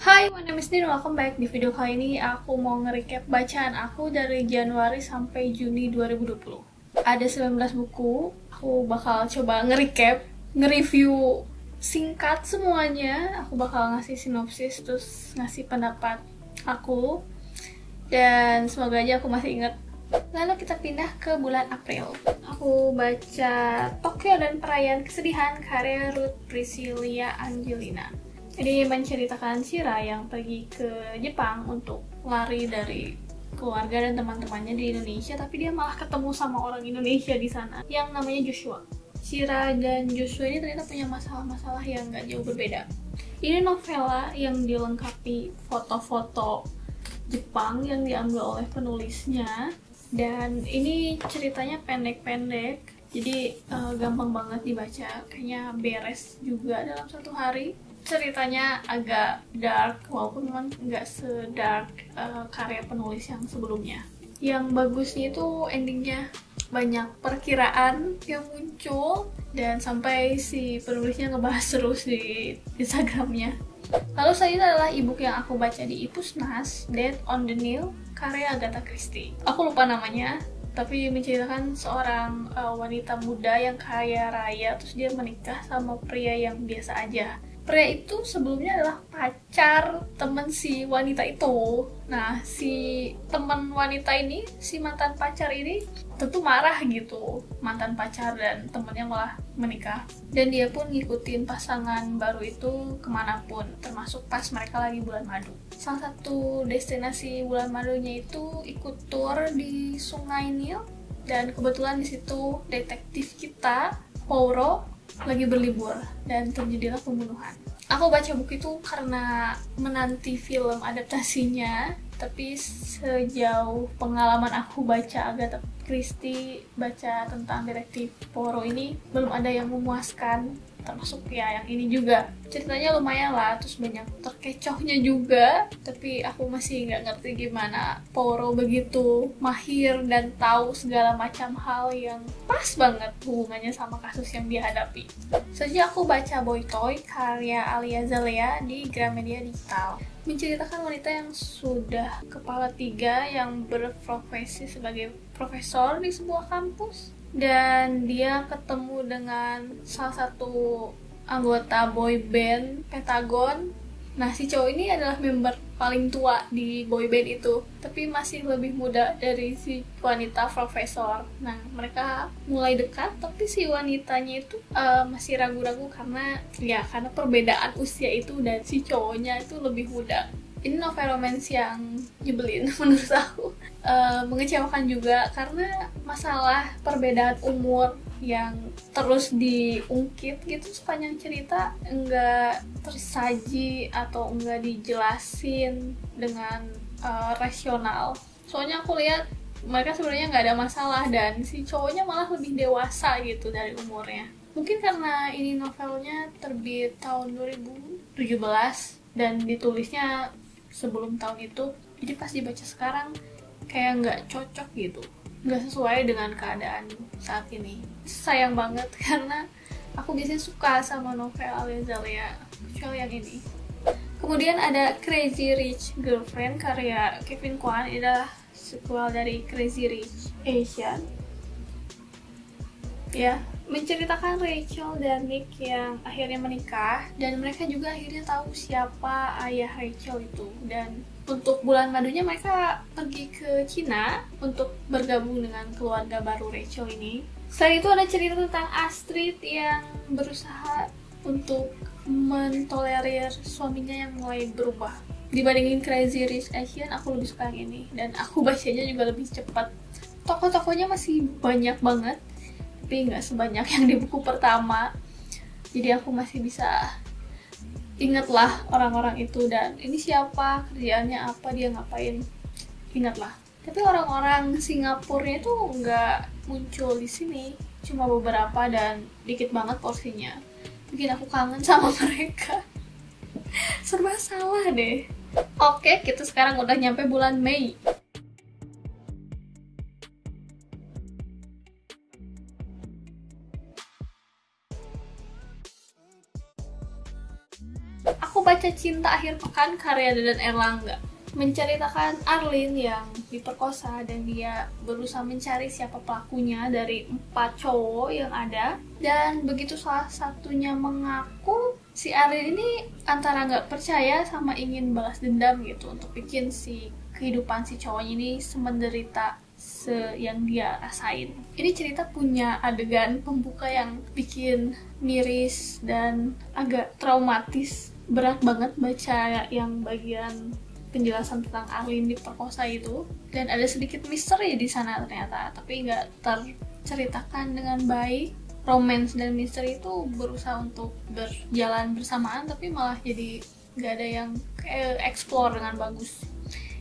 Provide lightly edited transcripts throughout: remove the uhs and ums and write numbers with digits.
Hai, my name is Din, welcome back. Di video kali ini aku mau nge-recap bacaan aku dari Januari sampai Juni 2020. Ada 19 buku, aku bakal coba nge-recap, nge-review singkat semuanya. Aku bakal ngasih sinopsis, terus ngasih pendapat aku. Dan semoga aja aku masih ingat. Lalu kita pindah ke bulan April. Aku baca Tokyo dan Perayaan Kesedihan karya Ruth Priscilla Angelina. Ini menceritakan Shira yang pergi ke Jepang untuk lari dari keluarga dan teman-temannya di Indonesia, tapi dia malah ketemu sama orang Indonesia di sana yang namanya Joshua. Shira dan Joshua ini ternyata punya masalah-masalah yang gak jauh berbeda. Ini novela yang dilengkapi foto-foto Jepang yang diambil oleh penulisnya, dan ini ceritanya pendek-pendek, jadi gampang banget dibaca, kayaknya beres juga dalam satu hari. Ceritanya agak dark, walaupun memang nggak se-dark karya penulis yang sebelumnya. Yang bagusnya itu endingnya banyak perkiraan yang muncul, dan sampai si penulisnya ngebahas terus di Instagramnya. Lalu selanjutnya adalah ebook yang aku baca di Ipusnas, Death on the Nile, karya Agatha Christie. Aku lupa namanya, tapi menceritakan seorang wanita muda yang kaya raya, terus dia menikah sama pria yang biasa aja. Pria itu sebelumnya adalah pacar temen si wanita itu. Nah, si temen wanita ini, si mantan pacar ini tentu marah gitu. Mantan pacar dan temennya malah menikah. Dan dia pun ngikutin pasangan baru itu kemanapun, termasuk pas mereka lagi bulan madu. Salah satu destinasi bulan madunya itu ikut tour di Sungai Nil, dan kebetulan di situ detektif kita, Poirot, lagi berlibur dan terjadilah pembunuhan. Aku baca buku itu karena menanti film adaptasinya, tapi sejauh pengalaman aku baca Agatha Christie, baca tentang detektif Poirot ini, belum ada yang memuaskan, termasuk ya yang ini juga. Ceritanya lumayan lah, terus banyak terkecohnya juga, tapi aku masih nggak ngerti gimana Poirot begitu mahir dan tahu segala macam hal yang pas banget hubungannya sama kasus yang dia hadapi. Selanjutnya aku baca Boy Toy karya Alia Zalea di Gramedia Digital. Menceritakan wanita yang sudah kepala 3 yang berprofesi sebagai profesor di sebuah kampus, dan dia ketemu dengan salah satu anggota boy band Pentagon. Nah, si cowok ini adalah member paling tua di boy band itu, tapi masih lebih muda dari si wanita profesor. Nah, mereka mulai dekat, tapi si wanitanya itu masih ragu-ragu karena perbedaan usia itu, dan si cowoknya itu lebih muda. Ini novel romance yang nyebelin menurut aku, mengecewakan juga karena masalah perbedaan umur yang terus diungkit gitu sepanjang cerita, enggak tersaji atau enggak dijelasin dengan rasional. Soalnya aku lihat mereka sebenarnya nggak ada masalah, dan si cowoknya malah lebih dewasa gitu dari umurnya. Mungkin karena ini novelnya terbit tahun 2017 dan ditulisnya sebelum tahun itu, jadi pas dibaca sekarang kayak nggak cocok gitu, nggak sesuai dengan keadaan saat ini. Sayang banget karena aku biasanya suka sama novel Alia Zalea, kecuali yang ini. Kemudian ada Crazy Rich Girlfriend karya Kevin Kwan. Ini adalah sequel dari Crazy Rich Asian, ya, menceritakan Rachel dan Nick yang akhirnya menikah, dan mereka juga akhirnya tahu siapa ayah Rachel itu. Dan untuk bulan madunya mereka pergi ke Cina untuk bergabung dengan keluarga baru Rachel ini. Selain itu ada cerita tentang Astrid yang berusaha untuk mentolerir suaminya yang mulai berubah. Dibandingin Crazy Rich Asian, aku lebih suka yang ini, dan aku bacanya juga lebih cepat. Tokoh-tokohnya masih banyak banget, tapi nggak sebanyak yang di buku pertama, jadi aku masih bisa ingatlah orang-orang itu, dan ini siapa, kerjaannya apa, dia ngapain, ingatlah. Tapi orang-orang Singapura itu nggak muncul di sini, cuma beberapa dan dikit banget porsinya, bikin aku kangen sama mereka. Serba salah deh. Oke, kita sekarang udah nyampe bulan Mei. Aku baca baca Cinta Akhir Pekan karya Dadan Erlangga. Menceritakan Arlin yang diperkosa dan dia berusaha mencari siapa pelakunya dari 4 cowok yang ada. Dan begitu salah satunya mengaku, si Arlin ini antara nggak percaya sama ingin balas dendam gitu untuk bikin si kehidupan si cowoknya ini semenderita yang dia rasain. Ini cerita punya adegan pembuka yang bikin miris dan agak traumatis. Berat banget baca yang bagian penjelasan tentang Arlin diperkosa itu, dan ada sedikit misteri di sana ternyata, tapi nggak terceritakan dengan baik. Romance dan misteri itu berusaha untuk berjalan bersamaan, tapi malah jadi nggak ada yang explore dengan bagus.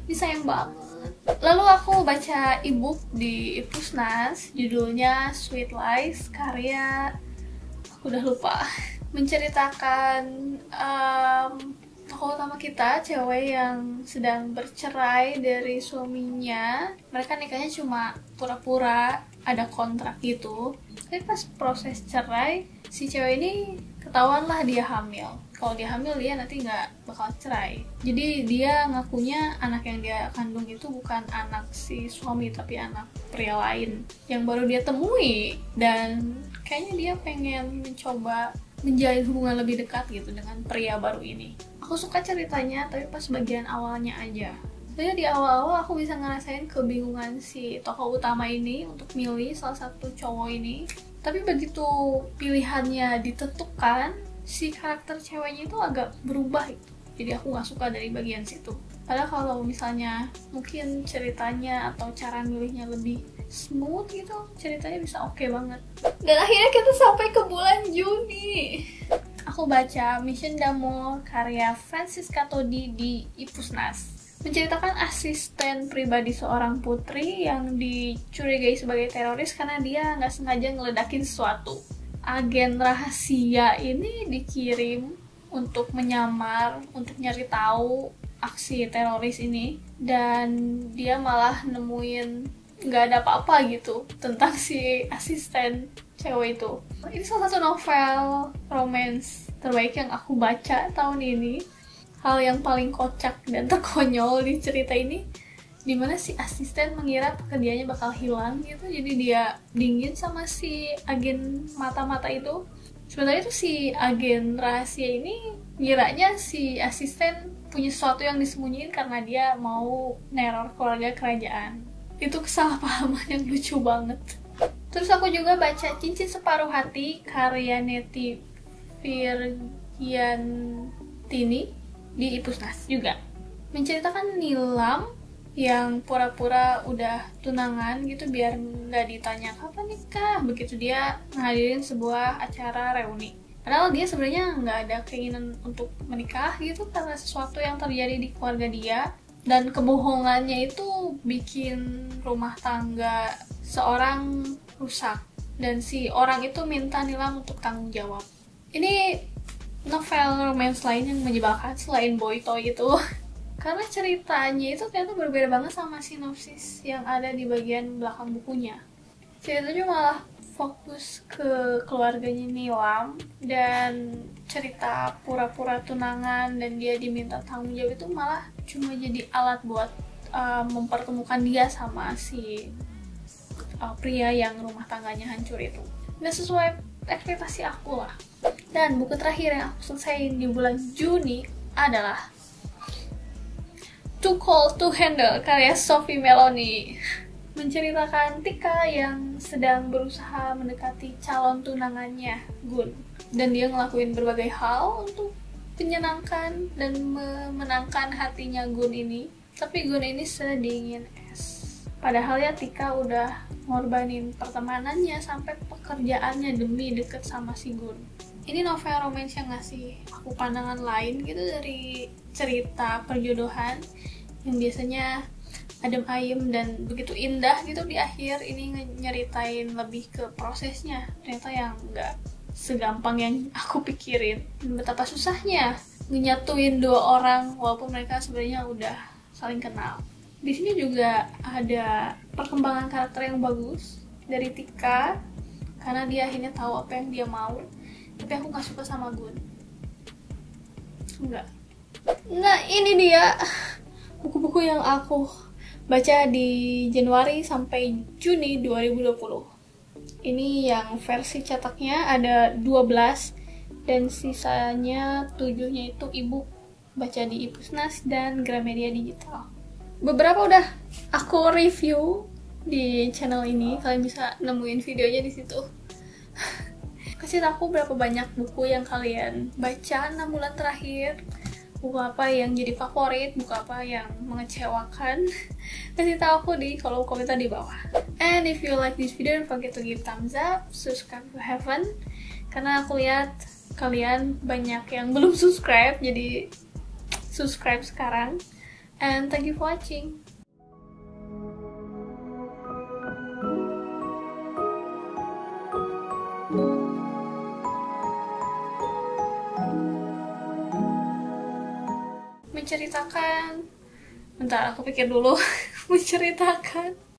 Ini sayang banget. Lalu aku baca ebook di Ipusnas, judulnya Sweet Lies, karya aku udah lupa. Menceritakan tokoh utama kita, cewek yang sedang bercerai dari suaminya. Mereka nikahnya cuma pura-pura, ada kontrak gitu. Tapi pas proses cerai, si cewek ini ketahuan lah dia hamil. Kalau dia hamil, dia nanti nggak bakal cerai. Jadi dia ngakunya anak yang dia kandung itu bukan anak si suami, tapi anak pria lain yang baru dia temui. Dan kayaknya dia pengen mencoba menjalin hubungan lebih dekat gitu dengan pria baru ini. Aku suka ceritanya, tapi pas bagian awalnya aja. Jadi di awal-awal aku bisa ngerasain kebingungan si tokoh utama ini untuk milih salah satu cowok ini. Tapi begitu pilihannya ditentukan, si karakter ceweknya itu agak berubah gitu. Jadi aku gak suka dari bagian situ. Padahal kalau misalnya mungkin ceritanya atau cara milihnya lebih smooth gitu, ceritanya bisa oke banget. Dan akhirnya kita sampai ke bulan Juni. Aku baca Mission d'Amour karya Francisca Todi di Ipusnas. Menceritakan asisten pribadi seorang putri yang dicurigai sebagai teroris karena dia nggak sengaja ngeledakin sesuatu. Agen rahasia ini dikirim untuk menyamar, untuk nyari tahu aksi teroris ini, dan dia malah nemuin nggak ada apa-apa gitu tentang si asisten cewek itu. Ini salah satu novel romance terbaik yang aku baca tahun ini. Hal yang paling kocak dan terkonyol di cerita ini, dimana si asisten mengira pekerjaannya bakal hilang gitu, jadi dia dingin sama si agen mata-mata itu. Sebenarnya itu si agen rahasia ini ngiranya si asisten punya sesuatu yang disembunyiin karena dia mau neror keluarga kerajaan. Itu kesalahpahaman yang lucu banget. Terus aku juga baca Cincin Separuh Hati karya Neti Virgiantini di Ipusnas juga. Menceritakan Nilam yang pura-pura udah tunangan gitu biar nggak ditanya kapan nikah, begitu dia menghadirin sebuah acara reuni. Padahal dia sebenarnya nggak ada keinginan untuk menikah gitu karena sesuatu yang terjadi di keluarga dia, dan kebohongannya itu bikin rumah tangga seorang rusak, dan si orang itu minta Nilam untuk tanggung jawab. Ini novel romance lain yang menyebalkan selain Boy Toy itu. Karena ceritanya itu ternyata berbeda banget sama sinopsis yang ada di bagian belakang bukunya. Ceritanya malah fokus ke keluarganya Nilam, dan cerita pura-pura tunangan dan dia diminta tanggung jawab itu malah cuma jadi alat buat mempertemukan dia sama si pria yang rumah tangganya hancur itu. Nggak sesuai ekspektasi aku lah. Dan buku terakhir yang aku selesaiin di bulan Juni adalah Too Cold to Handle karya Sophie Meloni. Menceritakan Tika yang sedang berusaha mendekati calon tunangannya, Gun. Dan dia ngelakuin berbagai hal untuk menyenangkan dan memenangkan hatinya Gun ini. Tapi Gun ini sedingin es. Padahal ya Tika udah ngorbanin pertemanannya sampai pekerjaannya demi deket sama si Gun. Ini novel romance yang ngasih aku pandangan lain gitu dari cerita perjodohan yang biasanya adem ayem dan begitu indah gitu. Di akhir ini nyeritain lebih ke prosesnya, ternyata yang nggak segampang yang aku pikirin, dan betapa susahnya nyatuin dua orang walaupun mereka sebenarnya udah saling kenal. Di sini juga ada perkembangan karakter yang bagus dari Tika karena dia akhirnya tahu apa yang dia mau. Tapi aku gak suka sama Gun. Enggak. Nah, ini dia buku-buku yang aku baca di Januari sampai Juni 2020. Ini yang versi cetaknya ada 12 dan sisanya 7-nya itu ebook, baca di Ipusnas dan Gramedia Digital. Beberapa udah aku review di channel ini, kalian bisa nemuin videonya di situ. Kasih aku berapa banyak buku yang kalian baca 6 bulan terakhir, buku apa yang jadi favorit, buku apa yang mengecewakan. Kasih tahu aku di kolom komentar di bawah. And if you like this video, don't forget to give thumbs up, subscribe to Heaven, karena aku lihat kalian banyak yang belum subscribe, jadi subscribe sekarang. And thank you for watching. Menceritakan, bentar aku pikir dulu. Menceritakan